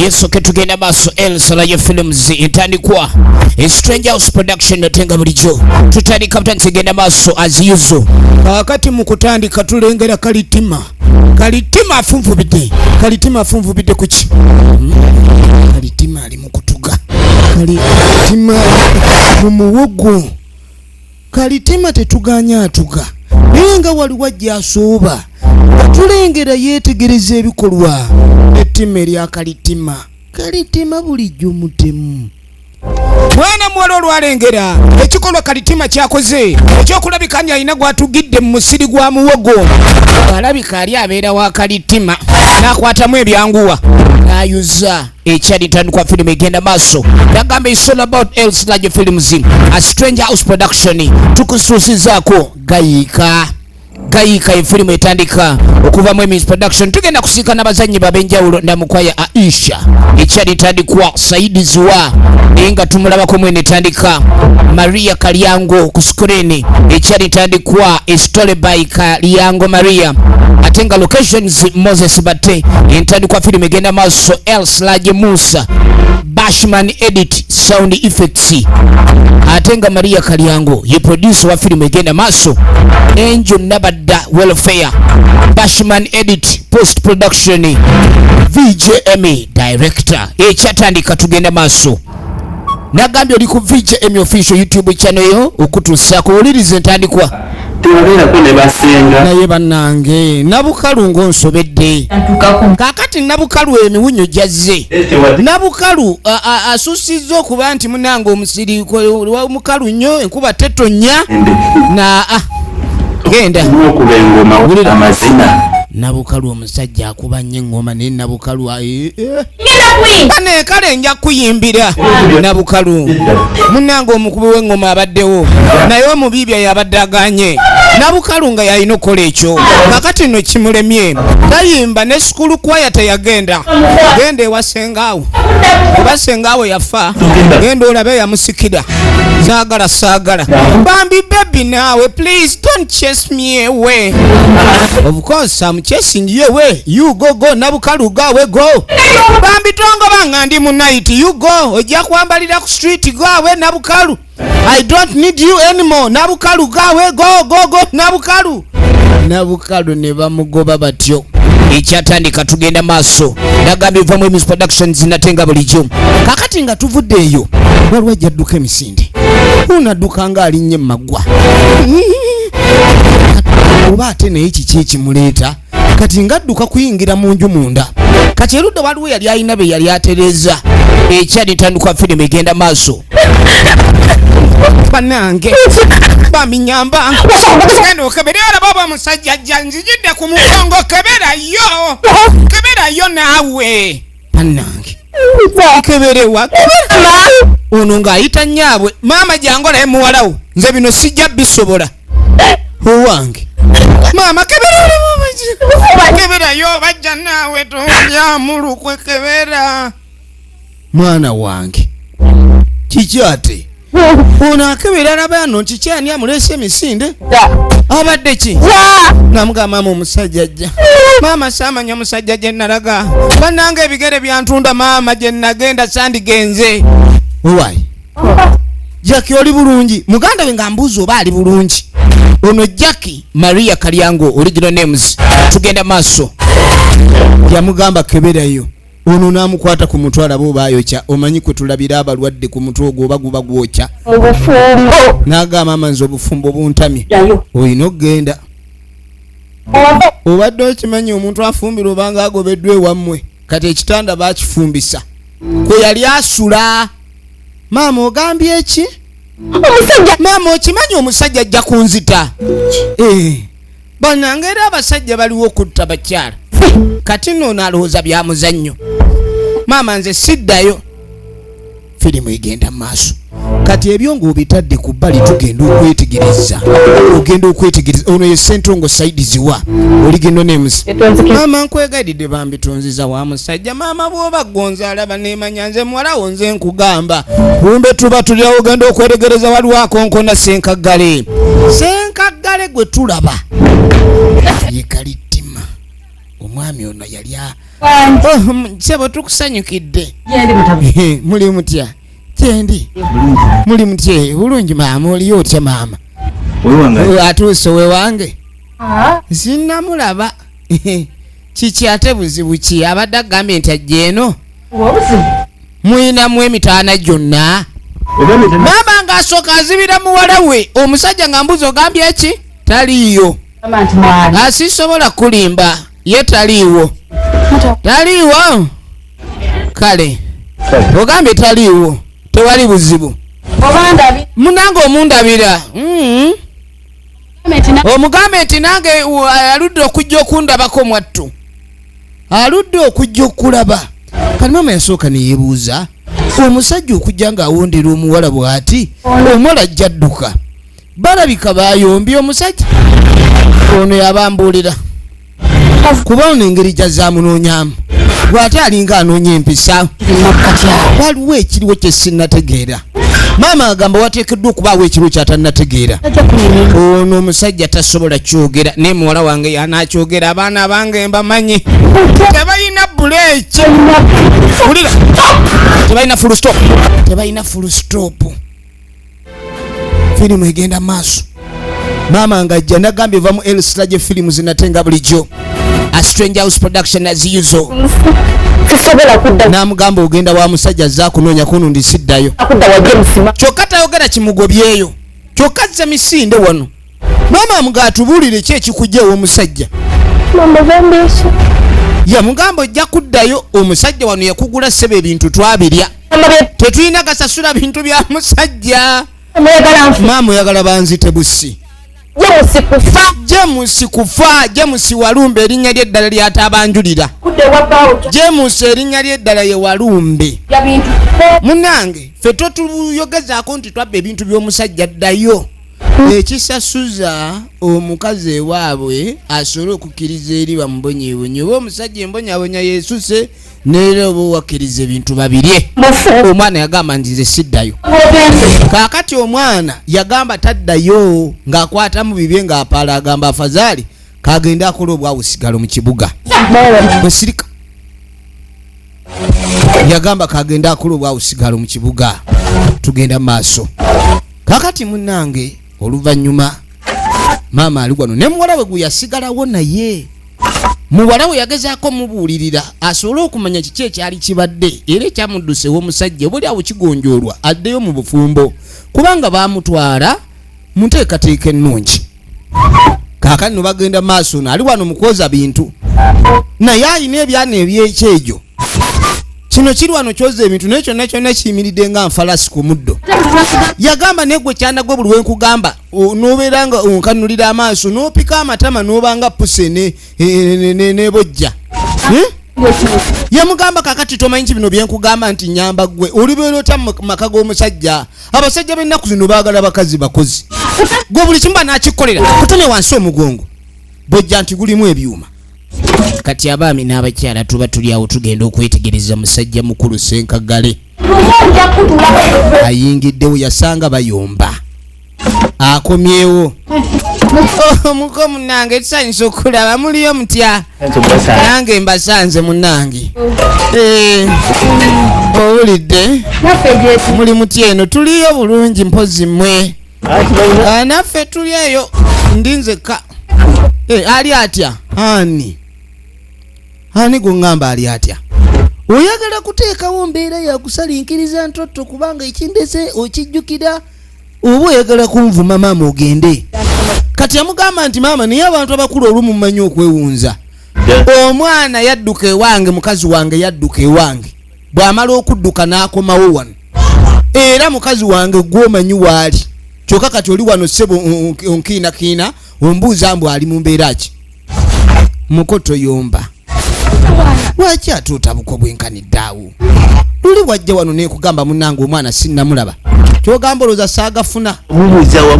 yesu ketugenda maaso ensala ye films entandikwa Strange House production yatenga bulijjo tutandika tugenda maaso as usual kakati mu kutandika tulengera kalitima afunvubidde kuki kalitima ali mu kutuga kalitima mu muwogo kalitima tetuganya atuga naye nga waliwo ajja asooba tulengera yeetegereza ebikolwa ettima erya kalitima bulijjo mutemu mwana muwala olwalengera ekikolwa kalitima kyakoze ekyokulabika nti alina gwatugidde mu musiri gwa muwogo alabika ali abeera wa kalitima n'akwatamu ebyanguwa n'ayuza ekyali ntandikwa firimu egenda maaso nagamba it's all about else large films a Strange House production tukusuusizaako gayika efirimu etandika okuva mu Emis production tugenda kusiika n'abazannyi bab'enjawulo namukwaya Aisha ekyali ntandikwa Saidi Ziwa naye nga tumulabako mwene etandika Maria Kalyango ku screen ekyali ntandikwa Story by Kalyango Maria ate nga locations Moses Bate entandikwa firimu egenda maaso else large Musa Bashman edit sound effects ate nga Maria Kalyango ye producer wa firimu egenda maaso Angel Nabadda welfare Bashman edit post production VJM director ekyatandika tugenda maaso nagambye oli ku VJM official YouTube channel yo okutuusa kuwuliriza entandikwa tuwabeerako ne basenga naye bannange nabukalu ng'onsobedde kaakati nabukalu emiwunyo jazze nabukalu asuusizza okuba nti munange omusiri mukalu nnyo enkuba tetonnya na genda okuba engoma amazina nabukalu omusajja akuba nnyo engoma naye nabukalu kale nja kuyimbira nabukalu munange omukubi w'engoma abaddewo naye omubiibya yabadde aganye nabukalu nga yalina okukola ekyo kakati nno kimulemye tayimba ne sukulu kwaya teyagenda genda ewa sengaawo oba sengaawo yafa genda olabe yamusikira zaagala saagala bambi baby naawe please don't chase me away of course I'm chasing you away you go nabukalu go away go bambi tongo banga ndi mu night you go ojja kwambalira ku street go away nabukalu I don't need you anymore nabukalu go away go nabukalu ne bamugoba batyo ekyatandika tugenda maaso nagambye va mu Emis productions natenga bulijjo kakati nga tuvudde eyo waliwo ajja dduka emisinde unadduka nga alinnye maggwa oba ate naye kiki ekimuleeta kati ngadduka kuyingira mu nju munda kati erudda waliwo yali alina be yali atereza ekyali ntandikwa firimu egenda maaso banange baminyamba genda okebera baba musajja janzijidde ku mugongo keberayo naawe banange keberewa ono ng'ayita nyaabwe maama jangolaye muwalawo nze bino sijja bisobola owange mama keberayo bajja naawe tonjamulukwe kebera mwana wange kiki ate ono akebera nabano kikyani amuleese emisinde abadde ki namugamba maama omusajja ajja maama saamanya omusajja gye nalaga bannange ebigere byantunda maama gye nagenda sandigenze owaayi Jackie oli bulungi muganda we nga mbuuza oba ali bulungi ono Jackie Maria Kalyango original names tugenda maaso yamugamba keberayo ono namukwata ku mutwala bo bayokya omanyi kwe tulabira abalwadde ku mutwe ogwo oba guba gwokya obufumbo n'agamba amanzi obufumbo buntamye oyina okgenda obadde okimanyi omuntu afumbira obanga agobeddwa ewammwe kati ekitanda bakifumbisa kwe yali asula maama ogambye eki maama okimanyi omusajja ajja kunzita bannange era abasajja baliwo okutta bakyala kati noono alowooza bya muzannyo maama nze siddayo firimu egenda maaso kati ebyo ng'obitadde ku bbali tugenda okwetegereza ono ye Ssentongo Saidi Ziwa Original Names maama nkwegaididde bambitonziza wa musajja maama bw'oba gonza alaba neemanya nze muwalawo nze nkugamba kumbe tuba tulyawo ogenda okwetegereza waliwo akonkona Senkaggale gwe tulaba ye kalitima omwami ono yalya sebo tukusanyukidde muli mutya kyendi muli mutya bulungi maama oliyo otya maama atuuse we wange sinnamulaba kiki ate buzibu ki abadde agambye nti ajja eno mwinamu emitaana gyonna maama ng'asooka azibira muwala we omusajja nga mbuzi ogambye ki taliiyo asisobola kulimba ye taliiwo kale ogambye taliiwo tewali buzibu munange omundabira omugambe nti nange aludde okujja okundabako mwattu aludde okujja okulaba kali maama yasooka neyebuuza omusajja okujja ng'awondera omuwala bw'ati omuwala ajja dduka balabika bayombye omusajja ono yabambuulira kuba ono engeri gyazaamunoonyamu bw'ate alinga anoonya empisa waliwo ekiriwo kye sinnategeera maama agamba wateekeddwa okubaawo ekiriwo kyatannategeera ono omusajja tasobola kyogera naye muwala wange yanaakyogera abaana bange mbamanyi tebalina buleeki ulira tebalina full stop firimu egenda maaso maama nga ajja nagambye vamu elstra gye firimu zinatenga bulijjo a Strange House production as usual namugamba ogenda wa musajja zaakunoonya kunundi siddayo kyokka tayogera kimugobyeyo kyokka zza misinde wano maama amuga atubuulire ki ekikujja ew'omusajja yamugamba ojja kuddayo omusajja wano yakugula ssebe ebintu twabirya tetulina gasasula bintu bya musajja maama oyagala banzite busi James kufa James Walumbe erinnya ly'eddala lyatabanjulira James erinnya ly'eddala ye Walumbe munange ffe totuyogezaako nti twabba ebintu by'omusajja ddayo ekisasuza omukazi ewaabwe asobole okukkiriza eri bamubonyeebonye oba omusajja embonyabonya yeesuse neera oba owakkiriza ebintu babirye omwana yagamba nzize siddayo kaakati omwana yagamba taddayo ng'akwatamu bibye ng'apaala agamba afazaali kagenda akola obwawusigalo mu kibuga bwesirika yagamba kagenda akola obwawusigalo mu kibuga tugenda mu maaso kaakati munnange oluvannyuma maama ali wano ne muwala we gwe yasigalawo naye muwala we yagezaako mubuulirira asobole okumanya kiki ekyali kibadde era ekyamuddusa ew'omusajja buli awo kigonjoolwa addeyo mu bufumbo kubanga baamutwala mu nteekateeka ennungi kaakati no bagenda maaso no ali wano mu kwoza bintu naye alina ebyana ebyekyejo kino kiri wano kyoza ebintu naye kyonna kyonna kiyimiridde nga nfalasi ku muddo yagamba naye gwe kyanagwe buli wenkugamba n'obeera nga onkanulira amaaso n'opika amatama n'obanga puse nebojja yamugamba kakati tomanyi ki bino byenkugamba nti nyamba gwe olibeera ota mu maka g'omusajja abasajja b'ennaku zino baagala bakazi bakozi gwe buli kimu banaakikolera kutone wansi omugongo bojja nti gulimu ebyuma kati abaami n'abakyala tuba tuli awo tugenda okwetegereza musajja mukulu Senkagale ayingiddewo yasanga bayomba akomyewo muko munange tusanyusa okulaba muliyo mutya nange mbasanze munange owulidde muli mutya eno tuliyo bulungi mpozi mmwe naffe tuli eyo ndinzeka ali atya ani gongamba ali atya oyagala kuteekawo mbeera yakusalinkiriza ntotto kubanga ekindese okijjukira oba oyagala kunvuma maama ogende kati yamugamba nti maama naye abantu abakulu olumu mmanyi okwewunza omwana yadduka ewange mukazi wange yadduka ewange bw'amala okudduka n'akomawo wano era mukazi wange gw'omanyi waali kyokka kati oli wano ssebo onkiinakiina ombuuza mbu ali mu mbeera ki mukoto yomba lwaki ate otabuko bwenkanidde awo luli wajja wano nekugamba munange omwana sinnamulaba kyogamba olowooza saagafuna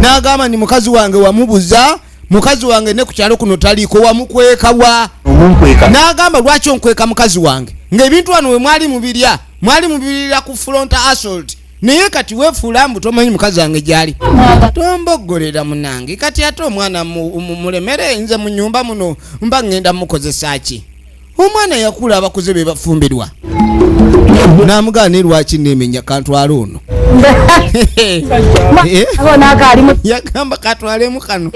n'agamba ni mukazi wange wamubuza mukazi wange ne ku kyalo kuno taliiko wamukwekawa n'agamba lwaki onkweka mukazi wange ng'ebintu wano we mwali mubirira ku front assault naye kati weefuula mbu tomanyi mukazi wange gyali tomboggolera munange kati ate omwana mulemere nze mu nnyumba muno mba ngenda mukozesa ki omwana yakula abakuze be bafumbirwa namugana lwaki nemenya kantwala ono yagamba katwalemu kano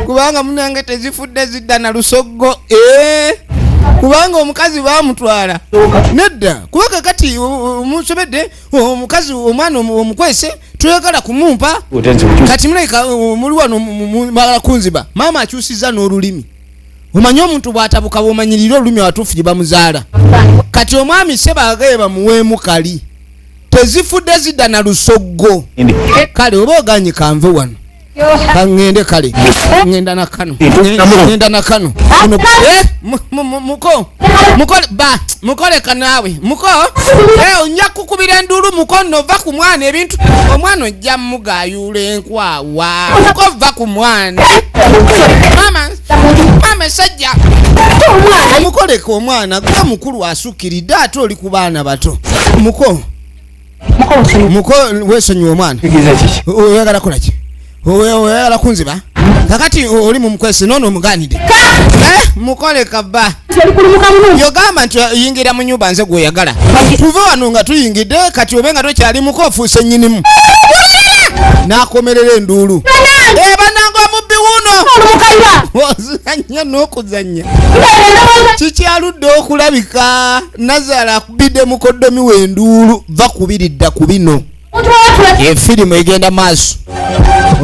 kubanga munange tezifudde zidda na lusoggo kubanga omukazi bamutwala nedda kuba kakati musobedde omukazi omwana omukwese tuyagala kumumpa kati mulaika muli wano mala kunziba maama akyusiza n'olulimi omanyi omuntu bw'atabuka bw'omanyirira olulimi watuufu gye bamuzaala kati omwami sebagaye bamuweemu kali tezifudde zidda na lusoggo kale oba oganye kanve wano kangende kale ngenda nakano mukole kanaawe muko onja kukubira endulu muko nova ku mwana ebintu omwana ojja mugayula enkwawa muko va ku mwana mama sajja omukoleka omwana gwa mukulu asukiridde ate oli ku baana bato muko wesonyiwa omwana oyagala kolaki oyagala kunziba kakati oli mu mukwese nono omuganide mukoleka bba yogamba nti yingira mu nyumba nze gweoyagala tuve wano nga tuyingidde kati obe nga tokyali muko ofuuse nnyinimu nakomerera enduulu bananga omubbi wuno ozanya n'okuzanya kikyaludde okulabika Nazaala akubidde mukoddomi w'enduulu va kubiridda ku bino efirimu egenda maaso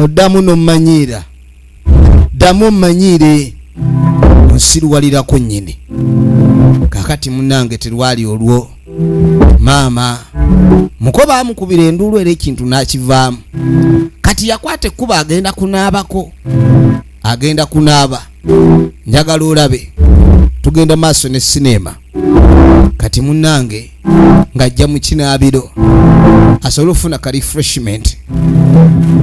oddamu n'omanyiira ddamu omanyiire onsiruwalirako nnyini kakati munange terwali olwo maama muko baamukubira enduulu era ekintu n'akivaamu kati yakwata ekkuba agenda kunaaba njagala olabe tugenda maaso ne sinema kati munange ng'ajja mu kinaabiro asobole okufuna ka refreshment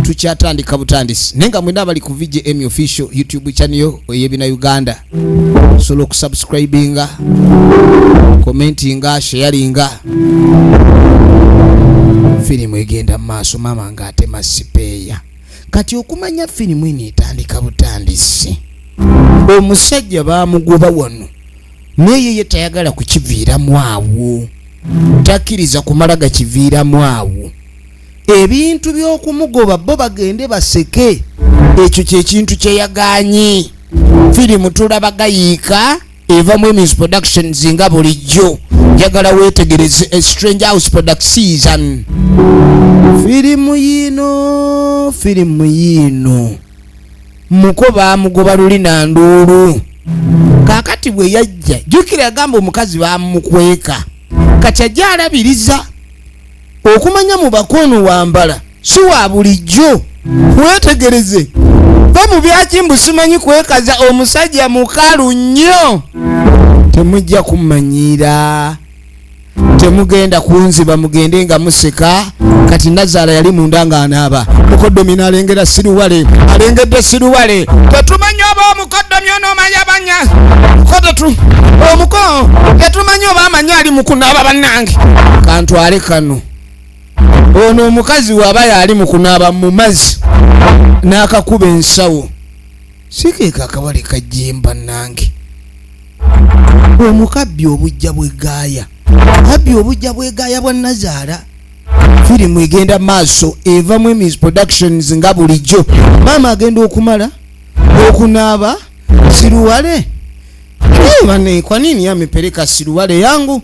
tukyatandika butandisi naye nga mwena abali ku VJM official YouTube channel ey'ebina Uganda osobola okusubscribinga commentinga sharinga firimu egenda mu maaso maama ng'atema sipeeya kati okumanya firimu eno etandika butandisi omusajja baamugoba wano naye ye tayagala kukiviiramu awo takkiriza kumala gakiviiramu awo ebintu by'okumugoba bo bagende baseke ekyo kyekintu kyeyaganye firimu tulaba gayiika eva mu Emis Productions nga bulijjo njagala weetegereze A Strange House Production firimu yino muko baamugoba luli na nduulu kakati bwe yajja jjukira agamba omukazi baamukweka kati ajja alabiriza okumanya mu bakono wambala si wa bulijjo weetegereze ba mu byakimbu simanyi kwekaza omusajja mukalu nnyo temujja kumanyiira temugenda kunziba mugende nga museka kati Nazaala yali munda nga anaaba mukoddomi n'alengera siruwale alengedde siruwale tetumanyi oba omukoddomi onoomanya banya omuko tetumanyi oba amanya ali mu kunaaba bannange kantwale kano ono omukazi waba yali mu kunaaba mu mazzi n'akakuba ensawo sikeeka akawale kajjimba nange omukabbi obujja bwegaaya abbi obujja bwegaaya bwa Nazaala firimu egenda maaso eva mu Emis Productions nga bulijjo maama agenda okumala okunaaba siruwale bane kwa nini amepeleka siruwale yangu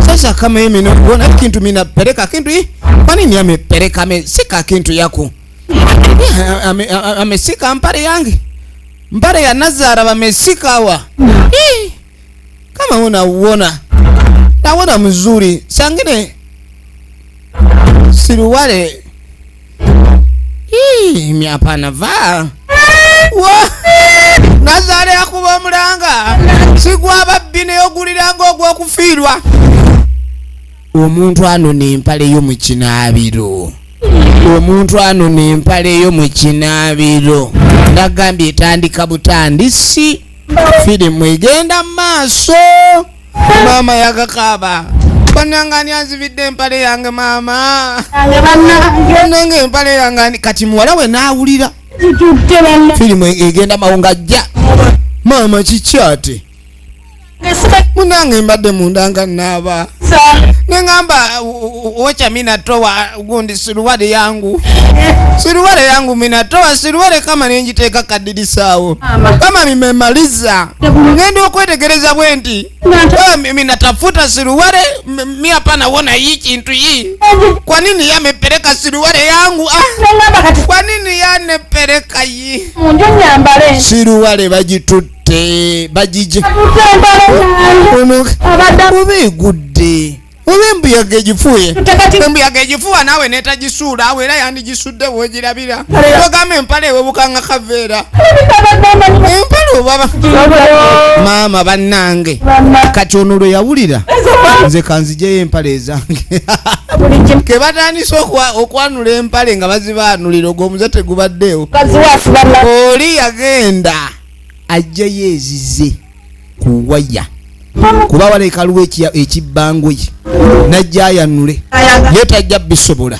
sasa kama yeye mnaona kintu mimi napeleka kintu hii kwa nini amepeleka amesika kintu yako amesika mpare yangi mpare ya Nazaala wamesika hawa kama unaona naona mzuri sangine siruwale mimi hapana vaa Nazaala yakuba omulanga sigwa babbi neyoguliranga ogw'okufiirwa omuntu ano n'empale yo mu kinaabiro nagambye etandika butandisi firimu egenda mu maaso maama yagakaaba banangani azibidde empale yange maama nange empale yange kati muwala we naawulira firimu egenda mawonga ajja maama kikyate munange mbadde mundanga naba nengamba wacha minatoa gundi suruwale yangu minatoa suruwale kama nenjiteeka kadirisawo kama nimemaliza ngende okwetegereza bwenti minatafuta suruwale mi hapana wona hii kintu hii kwa nini yamepeleka suruwale yangu kwa nini yanepeleka hii suruwale bajitutte bajije ubigudde embuyaga egifuwa nawe netagisuula awo era yandigisudde wogirabira ogamba empale ewe bukanga kaveera empale obaba maama bannange kati ono lwe yawulira nze kanzijeyo empale ezange ke batandise okwanula empale nga bazibaanulira ogwo omuze tegubaddewo oli yagenda ajjayo ezize ku waya kuba waleka luwe ekibbangoye najja ayanule yetajja bisobola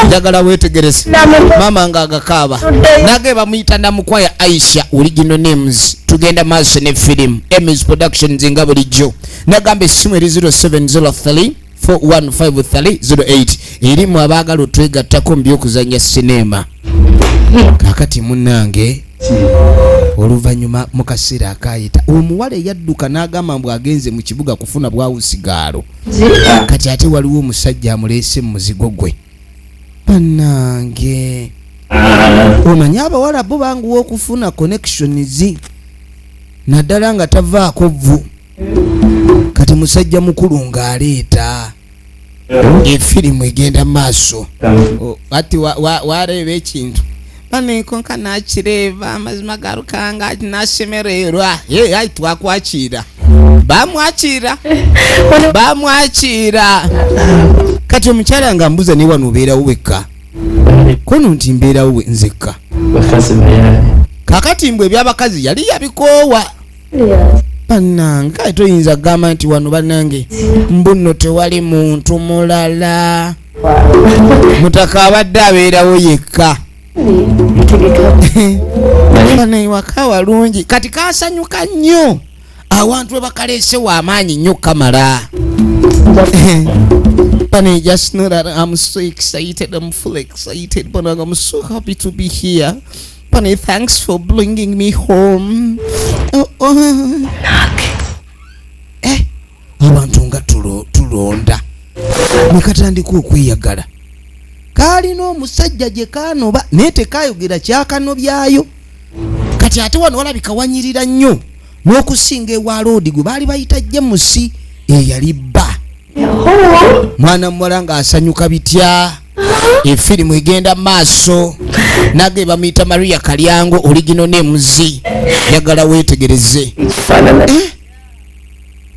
njagala wetegereze mama nga agakaaba nage bamuyita namukwaya Aisha original names tugenda maaso ne film Emmys Productions nga bulijjo nagambe essimu eri 0703 415 erimu abaagala otwegattako mbyokuzanya sinema kakati munnange oluvanyuma mu kaseera akayita omuwala eyadduka n'agamba mbu agenze mu kibuga kufuna bwawusigaalo kati ate waliwo omusajja amuleese mu muzigo gwe bannange omanyi abawala bo banguwa okufuna connections naddala nga tavaako vvu kati musajja mukulu ng'aleeta efirimu egenda maaso ati wareeba ekintu banekonka nakireba amazima garukanga nasemererwa ai twakwakira bamwakira kati omukyala nga mbuza ne wano obeerawo wekka kono nti mbeerawo nzekka kakati mbwe ebyabakazi yali yabikoowa bannange toyinza gamba nti wano bannange mbuno tewali muntu mulala mutaka abadde abeerawo yekka bana waka walungi kati kasanyuka nnyo awantu webakaleese w'amaanyi nnyo kamala bana just know that I'm so excited, I'm full excited, but I'm so happy to be here. Bunny, thanks for bringing me home. Abantu nga tulonda nekatandika okweyagala kalina omusajja gye kanoba naye tekayogera kyakanobyayo kati ate wano walabika wanyirira nnyo n'okusinga ewa loodi gwe baali bayita James eyali bba mwana muwala ng'asanyuka bitya efirimu egenda maaso nage bamuyita Maria Kalyango original names yagala wetegereze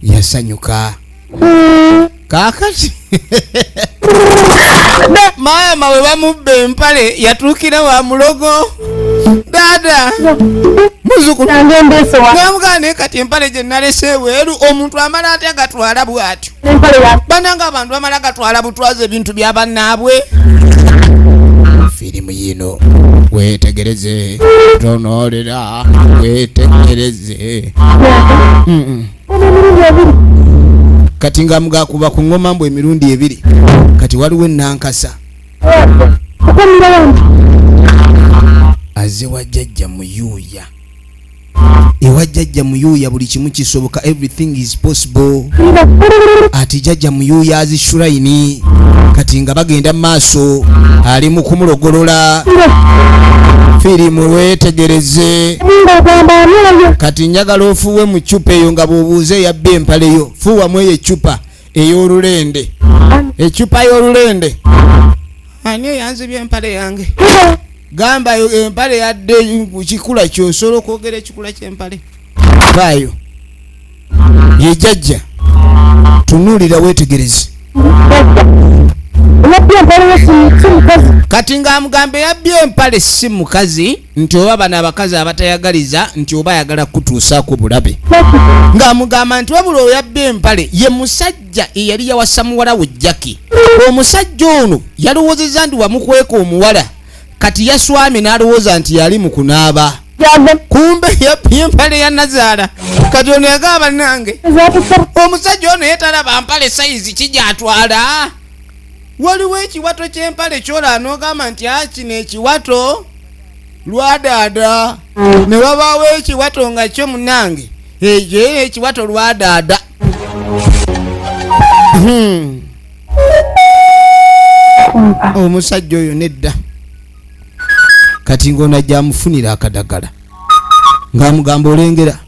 yasanyuka kakati maama we bamubba empale yatuukira wa mulogo dada muzukulu namugane kati empale gye nalese weeru omuntu amala ate agatwala bw'atyo bananga abantu bamala gatwala butwaza ebintu bya bannaabwe firimu yino wetegereze tonolera wetegereze kati nga mugakuba ku ngoma mbu emirundi ebiri kati waliwo enankasa aze wajjajja muyuuya ewajjajja muyuuya buli kimu kisoboka, everything is possible. Ati jajja muyuuya azishuraini kati nga bagenda maaso ali mu kumulogolola firimu wetegereze kati njagala ofuwe mu chupa eyo nga bwobuuze yabbe empale yo fuwa mu echupa ey'olulende echupa y'olulende ani yanzibye empale yange gamba yo empale yadde kukikula kyosolo kwogera ekikula ky'empale bayo ye jajja tunulira wetegereze kati nga amugambe yabbye empale si mukazi nti oba bano abakazi abatayagaliza nti oba ayagala kutuusaako bulabe nga amugamba nti wabula oyabbye empale ye musajja eyali yawasa muwala we Jackie. Omusajja ono yalowoozezza ndi wamukweka omuwala kati yaswami n'alowooza nti yali mu kunaaba kumbe yapye mpale ya Nazaala kati ono yagamba nange omusajja ono yetalaba mpale sayizi kijatwala. Waliwo ekiwato ky'empale kyola n'ogamba nti kino ekiwato lwadaada ne wabaawo ekiwato nga kyo munange ekyo ekiwato lwadaada. Omusajja oyo nedda kati ng'onajja amufunira akadagala ng'amugamba olengera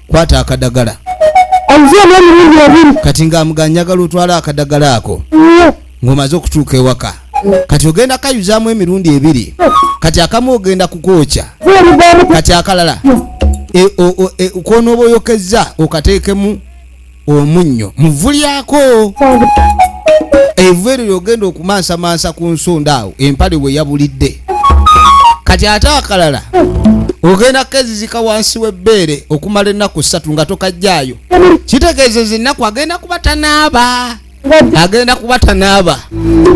kwata akadagala kati ng'amugamba njagala otwala akadagala ako ng'omaze okutuuka ewaka kati ogenda kayuzaamu emirundi 2 kati akamu ogenda kukookya kati akalala koonooba oyokezza okateekemu omunnyo muvulyako evu eryo ogenda okumansamansa ku nsonda awo empale we yabulidde kati ate akalala ogenda kezizika wansi w'ebbeere okumala ennaku 3 nga tokajjaayo kitegeezeza ennaku agenda kuba tanaaba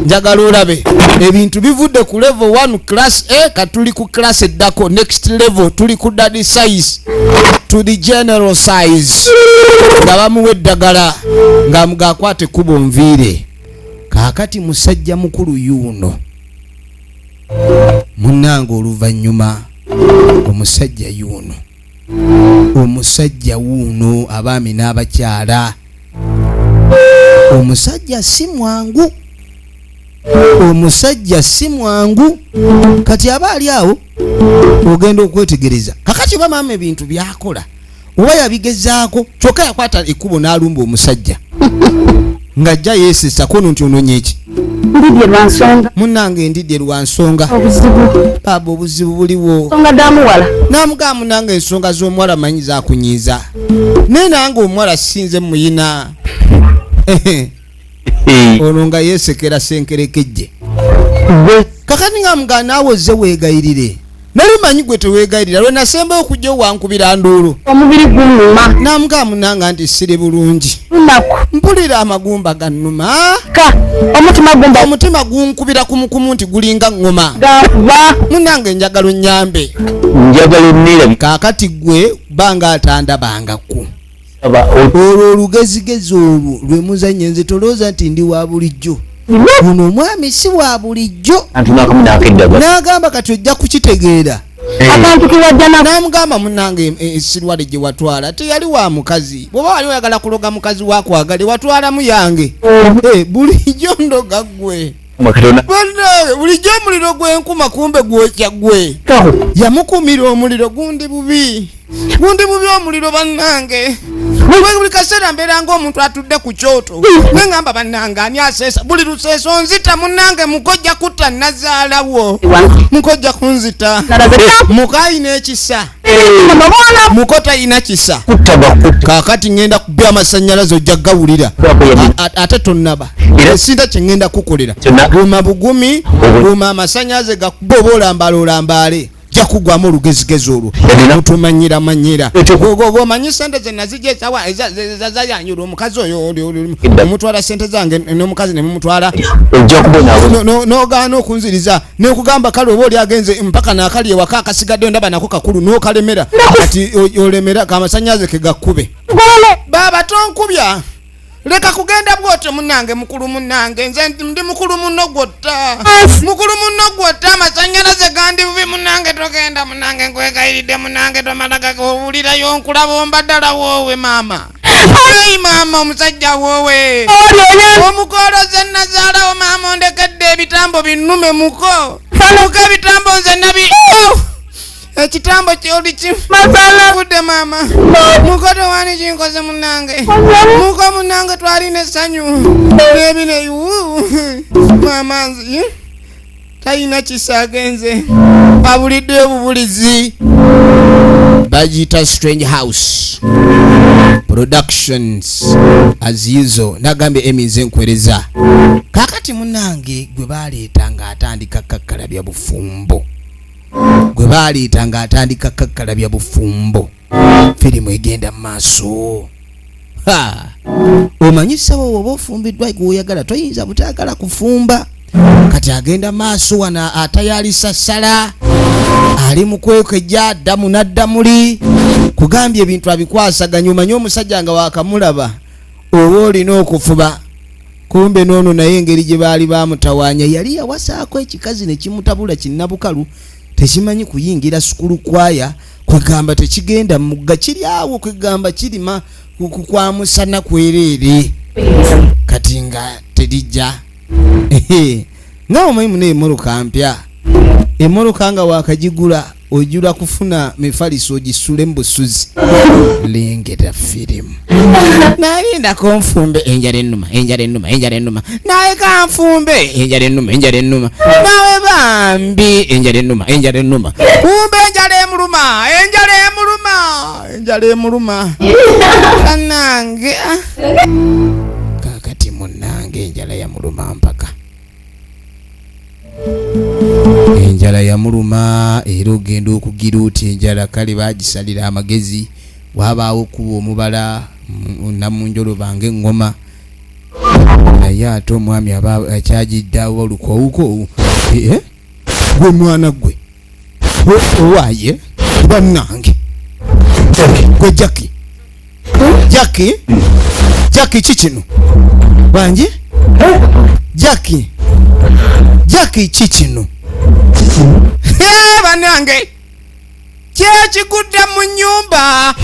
njagala olabe ebintu bivudde ku level 1 class A katuli ku class eddako next level tuli ku daddy size to the general size nga bamuwa eddagala nga mugakwate kubo nviire. Kaakati musajja mukulu yuno munnange oluvannyuma omusajja wuuno abaami n'abakyala omusajja si mwangu kati aba ali awo ogenda okwetegereza kakati bamaama ebintu byakola oba yabigezaako kyokka yakwata ekkubo n'alumba omusajja ng'ajja yeesesa kono nti ononye eki ndidye lwa nsonga munnange ndidye lwa nsonga baba obuzibu buliwo nsonga damuwala namugamba munnange ensonga z'omuwala manyi zakunyiiza naye nange omuwala sinze muyina ono nga yeesekera senkerekejje kakati nga mugamba naawe ozze weegayirire nali manyi gwe teweegayirira lwe nasembayo okujja wankubira nduulu omubiri gunnuma namugamba munnange nti siri bulungi mpulira amagumba gannuma omutima gunkubira kumukumu nti gulinga ngoma munnange njagala onnyambe kaakati gwe banga atandabangaku olwo olugezigezi olwo lwe muzannyo nze tolooza nti ndi wa bulijjo ono omwami si wa bulijjo n'agamba kati ojja kukitegeera namugamba munnange esirwale gye watwala teyali wa mukazi bw'oba wali oyagala kuloga mukazi wakwagale watwalamu yange bulijjo ndoga ggwe bannange bulijjo omuliro gw'enkuma kumbe gwokya ggwe yamukumira omuliro gundi bubi omuliro bannange buli kaseera mbeera ng'omuntu atudde ku kyoto neŋŋamba bannange ani aseesa buli luseeso nzita munnange mukojja kutta Nazaalawo mukojja kunzita mukayina ekisa muko tayina kisa kaakati ngenda kubya amasannyalaze ojja gawulira ate tonnaba esinta kye ngenda kukolera guma bugumi guma amasannyalaze gakuba oba olambaale jja kugwamu olugezigezi olwo mutumanyira omanyi sente ze nazijja esawa ezazayanyula omukazi oyo omutwala sente zange n'omukazi ne mumutwala n'ogaana okunziriza n'okugamba kale oba oli agenze mpaka naakali ewaka akasigaddeyo ndaba nako kakulu n'okalemera kati olemera kamasanyaze ke gakkube baaba tonkubya leka kugenda bwotyo munnange mukulu munnange nze ndi mukulu munno gwotta amasannyalaze gandi bubi munnange togenda munnange nkwegayiridde munnange tomalaga owulirayo nkulaba ombaddala woowe maama maama omusajja woowe omukoloze Nazaalawo maama ondekedde ebitambo binnume muko ebitambo nze nabi ekitambo kyoli kivudde maama mukoto wani kinkoze munnange muko munnange twalina essanyu nebineyu maama nzi talina kisa agenze abuliddeyo bubulizi bagiyita Strange House Productions as usual nagambye emize nkwereza kakati munnange gwe baleeta ng'atandika kakkalabya bufumbo firimu egenda mu maaso omanyi sawa woba ofumbiddwa gweoyagala toyinza butayagala kufumba kati agenda maaso wana atayalisa ssala ali mu kwekejja addamu nadda muli kugambye ebintu abikwasaganya omanye omusajja nga wakamulaba oba olina okufuba kumbe noono naye engeri gye baali bamutawaanya yali yawasaako ekikazi ne kimutabula kinnabukalu tekimanyi kuyingira sukulu kwaya kwegamba tekigenda mugga kiri awo kwegamba kirima kwa musana kwereere kati nga terijja nga omanyi muna emmotoka mpya emmotoka nga wakagigula ojula kufuna mifaliso ogisule mu busuzi lengera firimu nalindako nfumbe enjala ennuma nawe kanfumbe enjala ennuma nawe bambi enjala ennuma kumbe enjala emuluma kanange kakati munange enjala yamuluma mpaka enjala yamuluma era ogenda okugira oti enjala kale bagisalira amagezi wabaawo kuba omubala namunjolo bange engoma naye ate omwami aba akyagiddawo olukowuko gwe mwana gwe owaye bannange gwe jaki kikino banje jaki kikino bannange kyekigudde mu nnyumba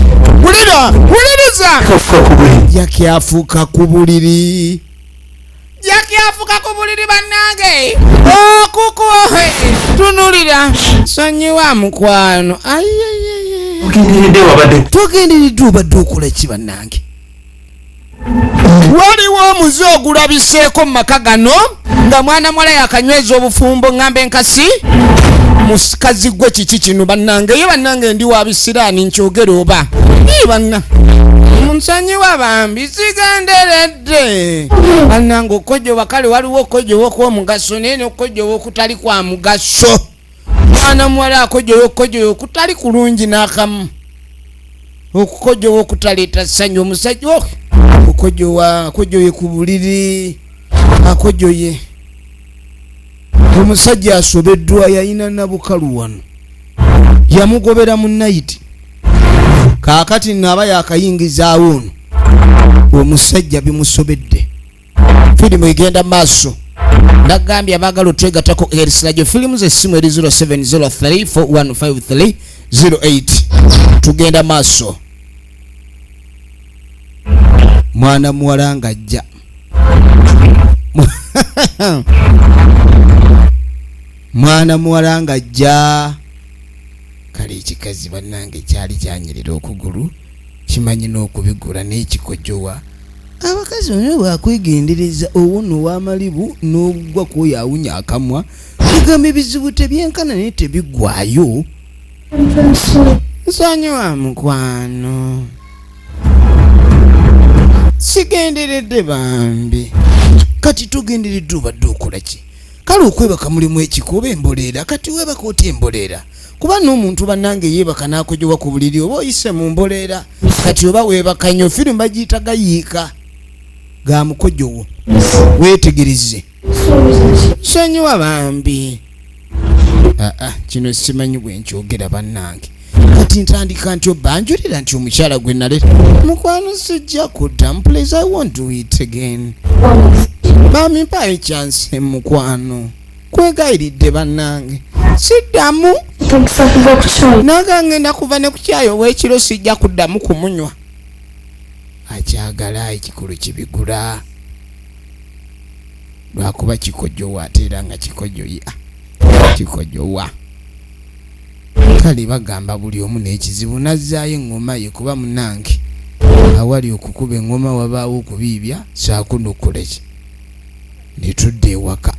wuliriza jaki afuuka ku buliri bannange okuko tunulira sonyiwa mukwano tugenderedde obadde okola ki bannange waliwo omuze ogulabiseeko mu maka gano nga mwana mwala yakanyweza obufumbo ngambe enkasi musikazi gwe kiki kino bannange ye bannange ndi wa bisiraani nkyogera oba banna munsonyiwa bambi sigenderedde bannange okujjoba kale waliwo okujjoba okw'omugaso naye n'okujjoba okutali kwa mugaso mwana muwala akujjoba okujjoba okutali kulungi n'akamu okukujjoba okutaleeta ssanyu omusajja akujjoye ku buliri akujjoye omusajja asobeddwa yayina nabukalu wano yamugobera mu nayiti kaakati naaba yakayingizaawo ono omusajja bimusobedde firimu egenda maaso nagambye abaagala otwegatako erisirajo firimu z'essimu eri 0703415308 tugenda maaso mwana muwala ng'ajja mwana muwala ng'ajja kale ekikazi bannange kyali kyanyirira okugulu kimanyi n'okubigula n'ekikojowa abakazi bano bwakwegendereza owuno w'amalibu n'ogwa kwoyo awunya akamwa kugamba ebizibu tebyenkana naye tebiggwayo nsonyiwa mukwano sigenderedde bambi kati tugenderedde obadde okola ki kale okwebaka mulimu ekikuba emboleera kati webaka oti emboleera kuba n'omuntu bannange yeebaka n'akojowa ku buliri oba oyise mu mboleera kati oba weebaka nnyo firimu bagiyita gayiika ga mukojowo weetegereze sonyiwa bambi kino simanyi bwe nkyogera bannange kati ntandika nti obanjulira nti omukyala gwe naleta mukwano sijja kuddamu please I won't do it again mami mpayo chance mukwano kwegayiridde bannange siddamu nagangenda kuva ne kukyayo w'ekiro sijja kuddamu kumunywa akyagala ekikulu kibigula lwakuba kikojowa ate era nga kikojowa kale bagamba buli omu n'ekizibu nazzaayo engoma ye kuba munange awali okukuba engoma wabaawo okubiibya saako n'okoleki netudde ewaka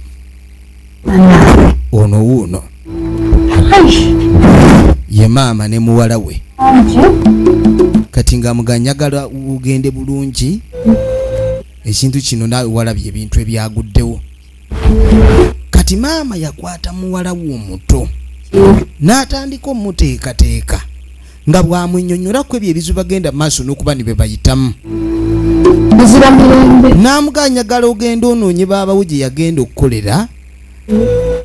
ono wuuno ye maama ne muwala we kati nga muganyagala ugende bulungi ekintu kino naawe walabye ebintu ebyaguddewo kati maama yakwata muwala we omuto n'atandika omuteekateeka nga bwamwennyonnyolako ebyo ebizibu bagenda maaso n'okuba ne be bayitamu n'amuganyagala ogenda onoonye baabawo gye yagenda okukolera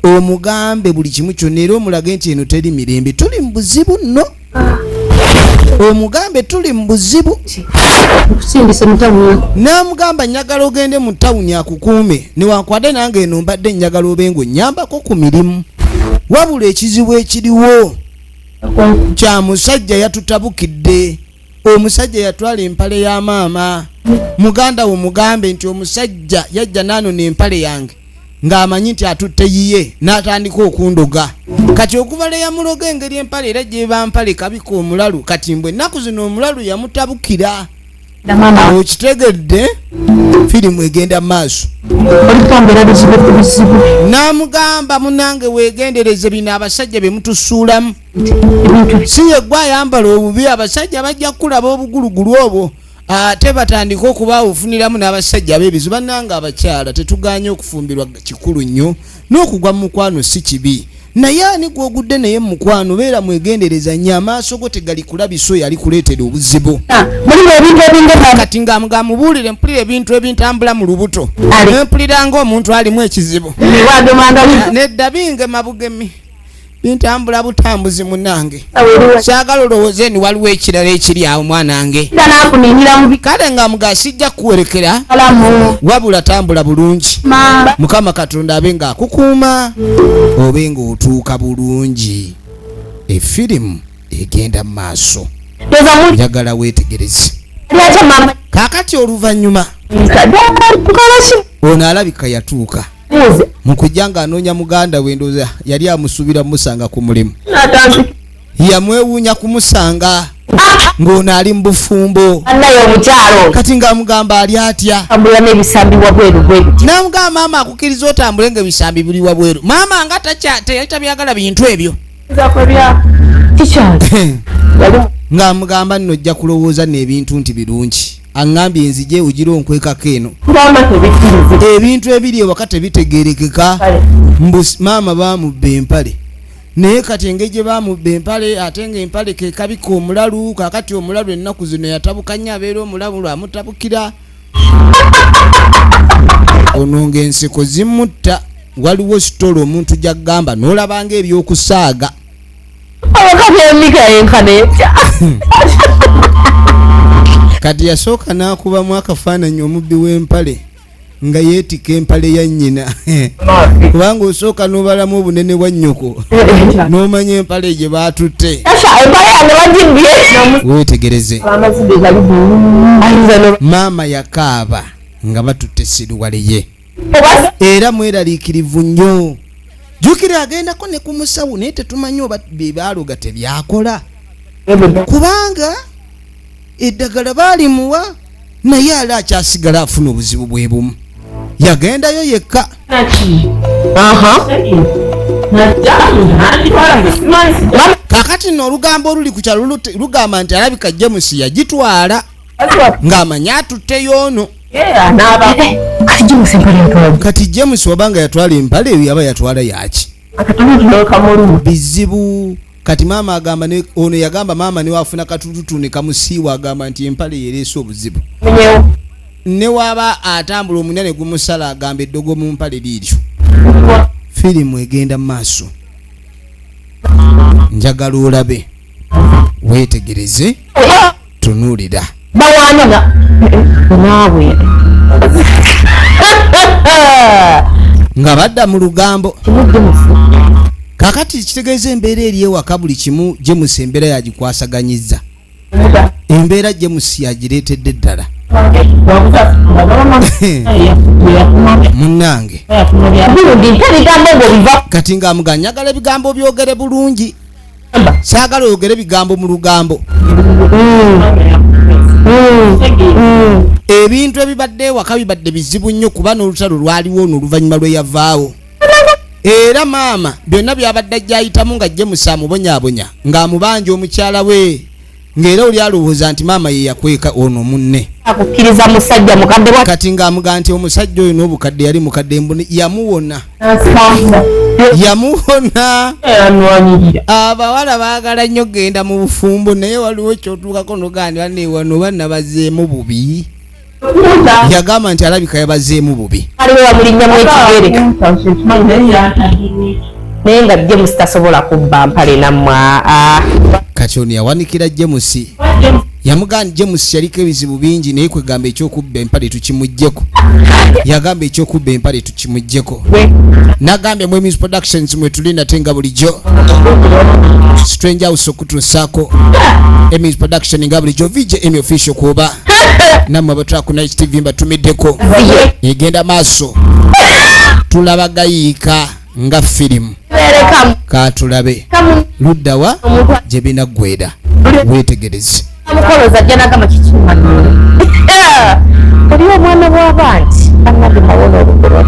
omugambe buli kimu kyonna era omulage nti eno teri mirembe, tuli mu buzibu nno. Omugambe tuli mu buzibu. N'amugamba njagala ogende mu tawuni akukuume, newankwadde nange eno mbadde njagala obe ng'onnyambako ku mirimu. Wabula ekizibu ekiriwo kya musajja yatutabukidde. Omusajja yatwala empale ya maama. Muganda wo mugambe nti omusajja yajja n'anona empale yange ng'amanyi nti atutte yiye n'atandika okundoga. Kati okuva le yamuloga engeri empale era gyeba mpale kabika omulalu, kati mbwe ennaku zino omulalu yamutabukira. Okitegedde? Firimu egenda maaso. N'amugamba munange weegendereze bino abasajja be mutusuulamu. Si ye gwe ayambala obubi, abasajja bajja kulaba obugulugulu obwo ate batandika okuba ofuniramu n'abasajja b'ebizu. Bannanga abakyala tetuganye okufumbirwa kikulu nnyo, n'okugwa mu mukwano si kibi, naye ani gw'ogudde naye mu mukwano beera mwegendereza nnyo, amaaso go tegali kulabiso yali kuleetera obuzibu. Kati nga mubuulire mpulira ebintu ebintambula mu lubuto, nempulira ng'omuntu alimu ekizibu. Nedda binge mabugemi bintambula butambuzi munange. Kyagala olowooze ni waliwo ekirala ekiri awo mwanange. Kale nga muga sijja kuwerekera, wabula tambula bulungi. Mukama Katonda abe nga akukuuma obe ng'otuuka bulungi. Efirimu egenda mu maaso. Njagala weetegereze. Kaakati oluvannyuma ono alabika yatuuka. Mukujja ng'anoonya muganda we, ndowooza yali amusuubira musanga ku mulimu. Yamwewuunya kumusanga ng'ono ali mu bufumbo. Kati ng'amugamba ali atya? N'amugamba maama akukkiriza otambule ng'ebisambi buli wabweru. Maama nga tabyagala bintu ebyo. Ng'amugamba nno ojja kulowooza n'ebintu nti birungi. Angambye enzije ugira onkwekako eno. Ebintu ebiri ewaka tebitegeerekeka. Maama bamubba empale, naye kati engeri gye bamubba empale ate ng'empale ke kabika omulalu. Kaakati omulalu ennaku zino yatabuka nnyo, abeera omulalu lwamutabukira. Ono ng'enseko zimutta. Waliwo sitolo omuntu gy'agamba n'olabanga ebyokusaaga. Kati yasooka n'akubamu akafaananyi omubbi w'empale nga yeetika empale ya nnyina. Kubanga osooka n'obalamu obunene bwa nnyoko n'omanya empale gye baatutte. Weetegereze. Maama yakaaba nga batutte siruwale ye. Era mweraliikirivu nnyo. Jjukira agendako ne ku musawo naye tetumanyi oba be baaloga tebyakola. Kubanga eddagala baalimuwa naye ali akyasigala afuna obuzibu bwe bumu. Yagendayo yekka. Kaakati nno olugambo oluli ku kyalo lugamba nti alabika James yagitwala ng'amanyi atutteyo ono. Kati James wabanga yatwala empale eyo yaba yatwala yaki? Bizibu. Kati maama agamba ono yagamba maama ne wafuna katututu ne kamusiiwa, agamba nti empale yereese obuzibu. Ne waba atambula omunene gumusala agamba eddogo mu mpale liiryo. Firimu egenda mu maaso. Njagala olabe, weetegereze, tunuulira. Nga badda mu lugambo. Kaakati kitegeeza embeera eri ewaka buli kimu James embeera yagikwasaganyizza. Embeera James yagireetedde ddala. Munnange. Kati ng'amugamba njagala ebigambo byogere bulungi. Saagala oyogere ebigambo mu lugambo. Ebintu ebibadde ewaka bibadde bizibu nnyo kuba n'olutalo lwaliwo n'oluvannyuma lwe yavaawo. Era maama byonna byabadde ajjayitamu nga James amubonyaabonya ng'amubanja omukyala we, ng'era oli alowooza nti maama ye yakweka ono munne. Akukkiriza musajja mukadde wa. Kati ng'amugamba nti omusajja oyo n'obukadde yali mukadde mbone yamuwona. Yamuwona. Abawala baagala nnyo genda mu bufumbo naye waliwo ekyotuukako n'ogamba banne wano banna bazzeemu bubi. yagamba nti alabika yabazeemu bubi. aliwo wamulinnyamu ekigere naye nga James tasobola kubba mpale nammwa. Kati ono yawanikira James yamugamba James yaliko ebizibu bingi naye kwegamba ekyokubba empale tukimuggyeko. Yagamba ekyokubba empale tukimuggyeko. Nagambye mu Emis Productions mwe tuli nate nga bulijjo. Stranger House okutuusaako Emis Production nga bulijjo VJ Emmy Official kuba nammwe abatwala ku Night TV mbatumiddeko. Egenda maaso tulabagayiika nga firimu. Katulabe luddawa gye binaggwera weetegereze. Amukoloza ajja nagamba kikiuma oli omwana bw'abanti annabbi mawona olugero.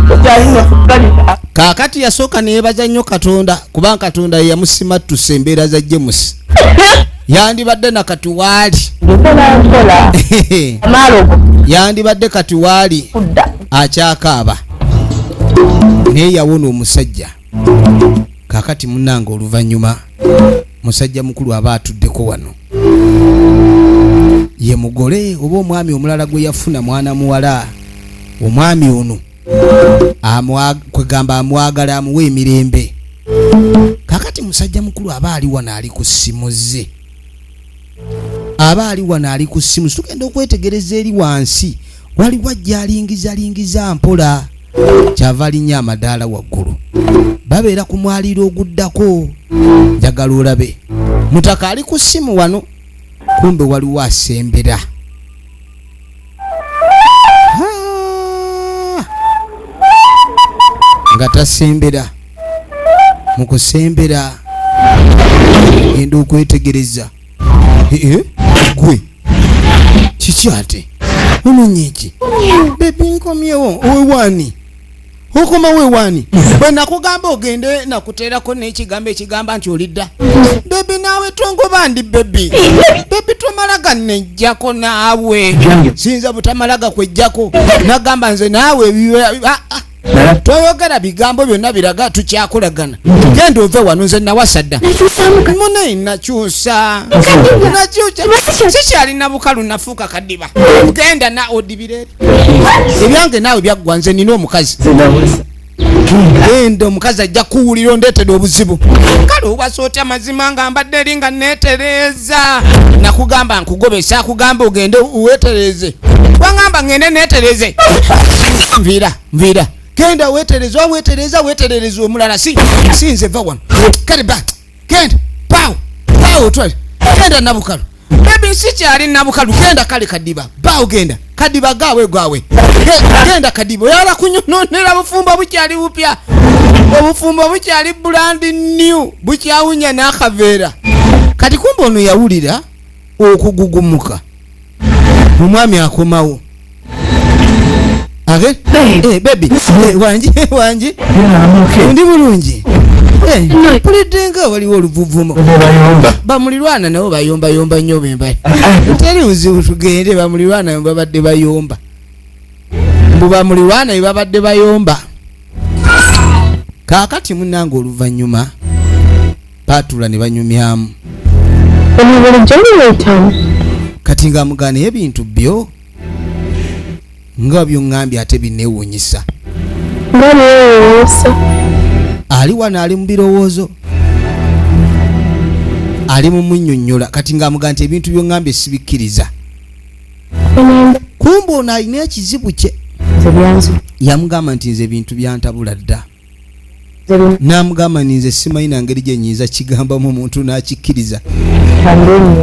Kaakati yasooka neyebaza nnyo Katonda kubanga Katonda ye yamusimattusa embeera za James. Yandibadde na kati waali nkola amalogo yandibadde kati waali kudda akyakaaba naye yawona omusajja. Kaakati munnange oluvannyuma musajja mukulu aba atuddeko wano ye mugole oba omwami omulala gwe yafuna mwana muwala. Omwami ono kwegamba amwagala amuwa emirembe. Kaakati musajja mukulu aba ali wano ali ku ssimu ze. Aba ali wano ali ku ssimu. Tugenda okwetegereza eri wansi waliwo ajja alingiza mpola kyava alinnya amadaala waggulu. Babeera ku mwaliiro oguddako. Njagala olabe mutaka ali ku ssimu wano kumbe waliwo asembera. Nga tasembera mu kusembera genda okwetegereza. Gwe kiki ate ononye ki bebi nkomyewo owewani okoma wewani bwe nakugamba ogende nakuteerako n'ekigambo ekigamba nti olidda bebi naawe tongoba ndi bebi tomalaga nejjako naawe sinza butamalaga kwejjako nagamba nze naawe toyogera bigambo byonna biraga tukyakolagana. Genda ove wano nze nawasadda mune nakyusa sikyalina bukalu nafuuka kadiba. Genda na odibire ebyange naawe byaggwa nze nina omukazi. Genda omukazi ajja kuwulira ondeetedde obuzibu. Kale obasoota mazima nga mbadde eri nga neetereza. Nakugamba nkugobesa akugamba ogende weetereze. Wangamba ngende neetereze. Nviira genda weetereza omulala sinze va wano. Kale ba genda paawo otwale genda nabukalu. Bebi sikyali nabukalu genda kale kadiba bawo genda kadiba gaawe genda kadiba oyala kunyononera bufumbo bukyali bupya. Obufumbo bukyali brand new bukyawunya n'akaveera. Kati kumbe ono yawulira okugugumuka omwami akomawo. Baby wanji ndi bulungi. Pulidenga waliwo oluvuvumo bamulirwana nabo bayomba nnyo bembali. Teri buzibu tugende bamulirwana babadde bayomba. Bamulirwana babadde bayomba. Kaakati munnange oluvannyuma baatula ne banyumyamu. Kati nga mugana ebintu byo nga byongambye ate binneewuunyisa. Ali wano ali mu birowoozo ali mu munnyonnyola. Kati nga mugana nti ebintu byongambye sibikkiriza. Kumbe ono alina ekizibu kye. Yamugamba nti nze ebintu byantabula dda. N'amugamba nze simanyi na ngeri gye nnyinza kigambamu omuntu n'akikkiriza.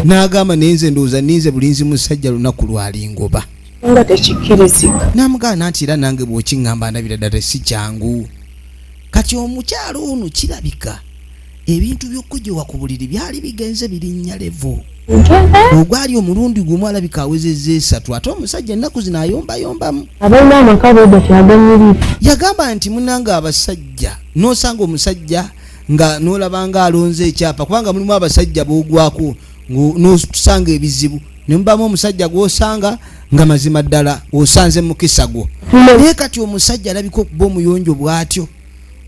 N'agamba naye nze ndowooza ninze bulinzi musajja lunaku lwalingoba. Nga tekikkirizika. N'amugamba nti era nange bw'okiŋŋamba ndabira ddala si kyangu. Kati omukyalo ono kirabika ebintu by'okkujewa ku buliri byali bigenze birinnya levo. Ogwali omulundi gumu alabika awezezza 3 ate omusajja ennaku zino ayombayombamu. Abalina amaka bwedda kyaganyirira. Yagamba nti munnange abasajja n'osanga omusajja nga n'olabanga alonze ekyapa kubanga mulimu abasajja boogwako n'osanga ebizibu ne mubamu omusajja gw'osanga nga mazima ddala osanze mukisa gwo. Naye kati omusajja alabika okuba omuyonjo bw'atyo.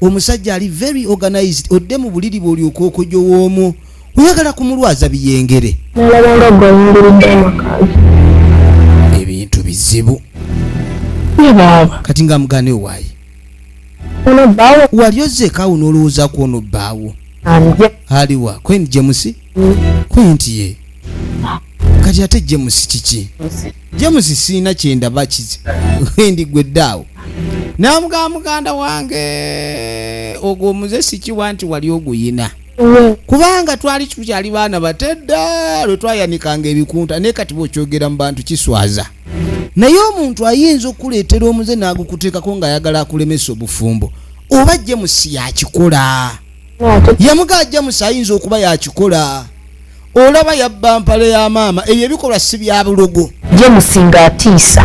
Omusajja ali very organized. Odde mu buliri bw'olyoka okujowoomu oyagala kumulwaza biyengere. Nalabanga gwayingiridde amaka. Ebintu bizibu. baba kati nga mugane waayi ono bawo wali ozzeekaawo n'olowoozaako ono bbaawo anje aliwa kweni James kwenti ye kati ate James kiki James siina kyendaba kizi wendi gweddaawo namugaa muganda wange ogwo omuze sikiwa nti wali oguyina kubanga twali tukyali baana batedda lwe twayanikanga ebikunta naye kati bwokyogera mu bantu kiswaza naye omuntu ayinza okuleetera omuze n'agukuteekako ng'ayagala akulemesa obufumbo oba James yakikola yamugaa James ayinza okuba yakikola olaba yabba mpale ya maama ebyo ebikolwa si bya bulogo James ng'atiisa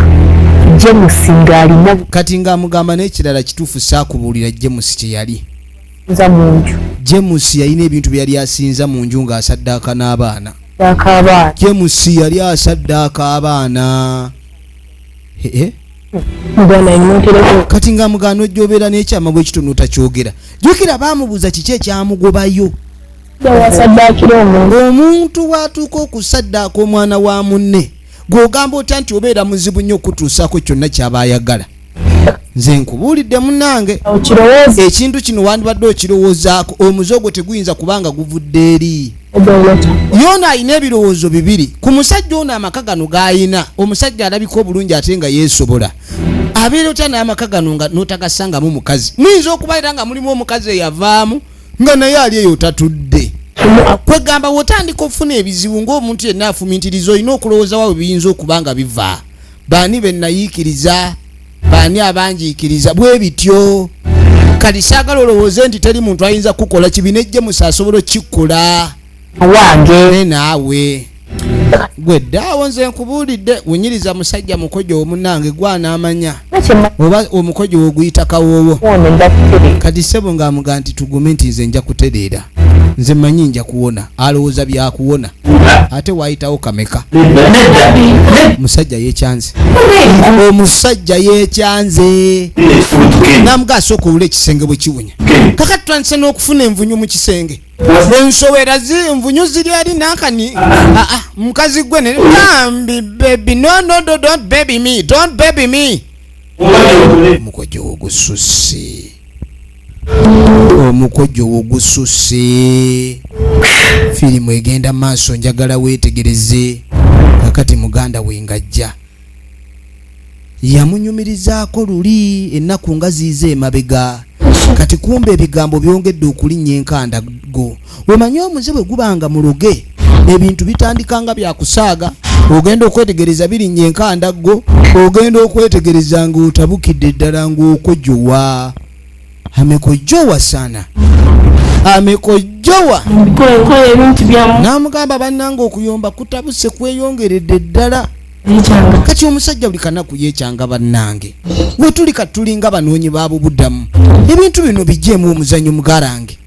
James ng'alina kati ng'amugamba n'ekirala kituufu saakubuulira James kye yali nza mu nju James yalina ebintu bye yali asinza mu nju ng'asaddaaka n'abaana akabaana James yali asaddaaka abaana mugana inotereko kati ng'amugano ojjobeera n'ekyama bwe kitono takyogera jjukira baamubuuza kiki ekyamugobayo yawasaddaakira omuntu waatuuka okusaddaaka omwana wa munne gw'ogamba otya nti obeera muzibu nnyo okutuusaako kyonna ky'aba ayagala nze nkubuulidde munnange okirowooza ekintu kino wandibadde okirowoozaako omuze ogwo teguyinza kubanga guvudde eri yoona alina ebirowoozo bibiri ku musajja ono amaka gano g'ayina omusajja alabika obulungi ate nga yeesobola abeera otya n'amaka gano nga n'otagasangamu mukazi muyinza okuba era nga mulimu omukazi eyavaamu nga naye ali eyo tatudde kwegamba wotandika okufuna ebizibu ng'omuntu yenna afumintiriza olina okulowooza wawe biyinza okuba nga biva baani be nayiikiriza baani abanjiikiriza bwe bityo kati saagala olowooze nti teri muntu ayinza kukola kibi ne James asobola okikola wange naawe gwe ddaawo nze nkubuulidde wunyiriza musajja mukojo omunnange gwanaamanya oba omukojo oguyita kawoowo kati ssebo ng'amuga nti tugume nti nze nja kutereera nze manyi nja kuwona alowooza byakuwona ate waayitawo kameka musajja yeekyanze omusajja yeekyanze namuga asooka olula ekisenge bwe kiwunya kakati twandise n'okufuna envunyu mu kisenge ensowera envunyu ziri ali nankani mukazi gwe ne bambi baby no don't baby me omukojo ogususse omukojo ogususse firimu egenda maaso njagala weetegereze kakati muganda we ngajja yamunyumirizaako luli ennaku nga ziize emabega kati kumbe ebigambo byongedde okulinnya enkandago omanyi omuze bwe gubanga muloge ebintu bitandika nga byakusaaga ogenda okwetegereza birinnya enkandago ogenda okwetegereza ng'otabukidde ddala ng'okojowa amekojowa sana amekojowa n'amugamba bannanga okuyomba kutabuse kweyongeredde ddala kati omusajja buli kanaku yeekyanga bannange we tuli katulinga banoonyi babubudamu ebintu bino bijjeemu omuzannyo mugarange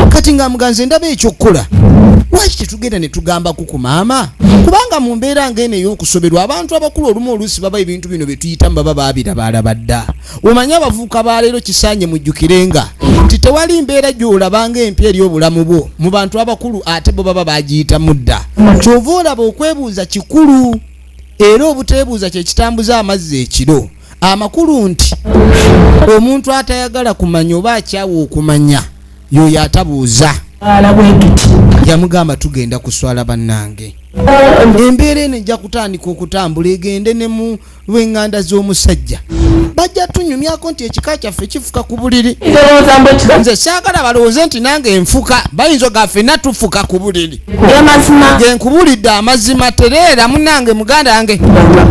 kati ng'amuganze ndaba ekyokkola lwaki tetugenda ne tugambaku ku maama kubanga mu mbeera ng'eno ey'okusoberwa abantu abakulu olumu oluusi baba ebintu bino bye tuyitamu baba baabirabaalaba dda omanyi abavubuka baleero kisaanye mujjukirenga nti tewali mbeera gy'olabanga empya eri obulamu bwo mu bantu abakulu ate bo baba baagiyitamu dda kyova olaba okwebuuza kikulu era obuteebuuza kye kitambuza amazzi ekiro amakulu nti omuntu atayagala kumanya oba akyawa okumanya yoyo atabuuza yamugamba tugenda kuswala bannange embeera eno ejja kutandika okutambula egende ne mu lw'eŋŋanda z'omusajja bajja tunyumyako nti ekika kyaffe kifuka ku buliri nze saagala balowooze nti nange enfuka bayinza gaffenna tufuka ku buliri nge nkubulidde amazima tereera munange muganda wange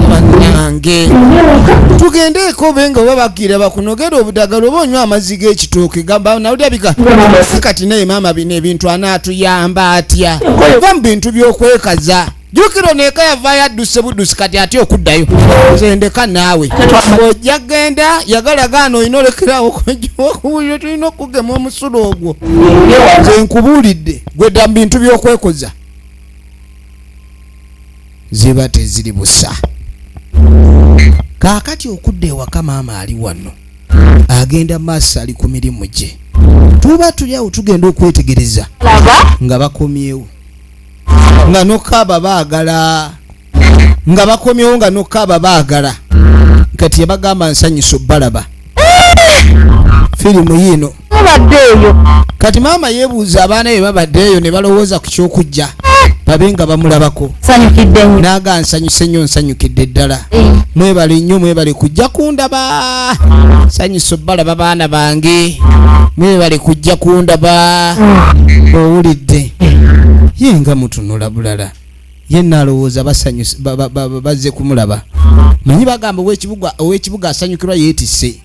bannange tugendeeko be nga oba bakkira bakunogera obudagala oba onywa amazzi g'ekitooke gamba nawulira bika kati naye maama bino ebintu anaatuyamba atya va mu bintu by'okwekaza jukiro neeka yavaayo adduse buddusi kati ate okuddayo zendeka naawe ojja genda yagala gaana olina olekerawo okubulira tulina okugema omusulo ogwo nze nkubuulidde gwedda mu bintu by'okwekoza ziba teziri busa kaakati okudda ewaka maama ali wano agenda maaso ali ku mirimu gye tuba tuli awo tugenda okwetegereza nga bakomyewo nga nokaba baagala nga bakomyewo nga nokaba baagala kati yabagamba nsanyusa balaba firimu yino Abaddeeyo. kati maama yeebuuza abaana be babaddeeyo ne balowooza ku kyokujja babe nga bamulabako Sanyukidde nnyo. naaga nsanyuse nnyo nsanyukidde ddala mwebale nnyo mwebale kujja kundaba sanyusa balaba baana bange mwebale kujja kundaba owulidde ye nga mutunula bulala ye naalowooza basanyuse bazze kumulaba manyi bagamba ow'ekibuga asanyukirwa yeetisse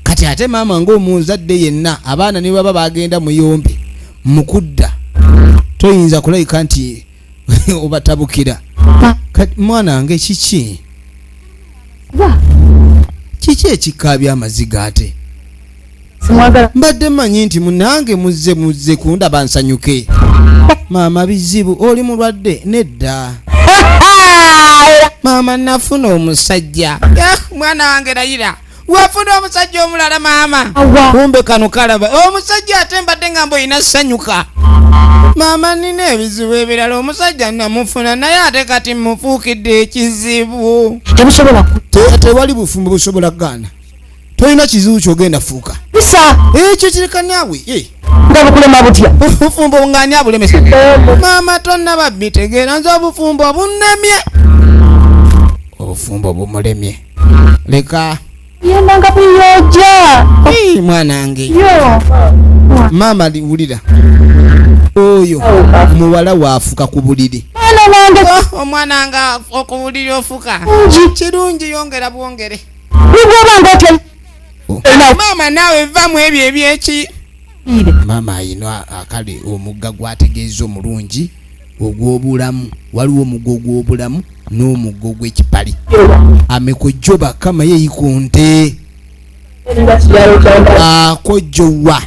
kati ate maama ng'omuzadde yenna abaana ne baba bagenda muyombe mukudda toyinza kulayika nti obatabukira kati mwana wange kiki ekikaabya amaziga ate mbadde manyi nti munange muzze kundaba nsanyuke maama bizibu oli mulwadde nedda maama nafuna omusajja mwana wange rayira wafuna omusajja omulala maama kumbe kano kalaba omusajja ate mbadde nga mboyina sanyuka maama nina ebizibu ebirala omusajja namufuna naye ate kati mufuukidde ekizibu tewali bufumbo busobola kugaana tolina kizibu kyogenda fuuka ekyo kireka naawe nga bukulema butya obufumbo ngani abulemesa maama tonnaba bitegeera nze obufumbo bunnemye obufumbo bumulemye leka yendanga buyoja mwanange maama liwulira oyo muwala waafuka ku buliri omwana nga okubuliri ofuka kirungi yongera bwongere maama naawe vamu ebyo ebyeki maama ayina akali omugga gwategeeza omulungi ogw'obulamu waliwo omugga ogw'obulamu n'omugga ogw'ekipali amekojjoba kama yeyikunte akojjowa